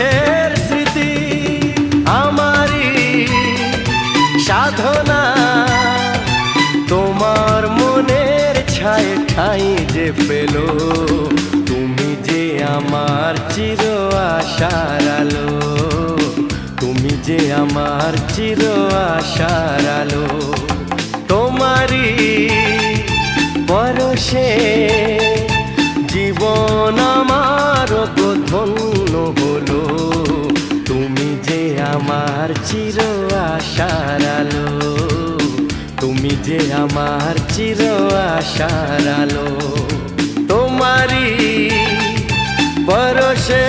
কিসের স্মৃতি আমারই সাধনা, তোমার মনের ছায় ঠাঁই যে পেল, তুমি যে আমার চির আশার আলো, তুমি যে আমার চির আশার আলো। তোমারই পরশে জীবন আমার ধন্য হলো, তুমি যে আমার চির আশার আলো, তুমি যে আমার চির আশার আলো। তোমারই পরশে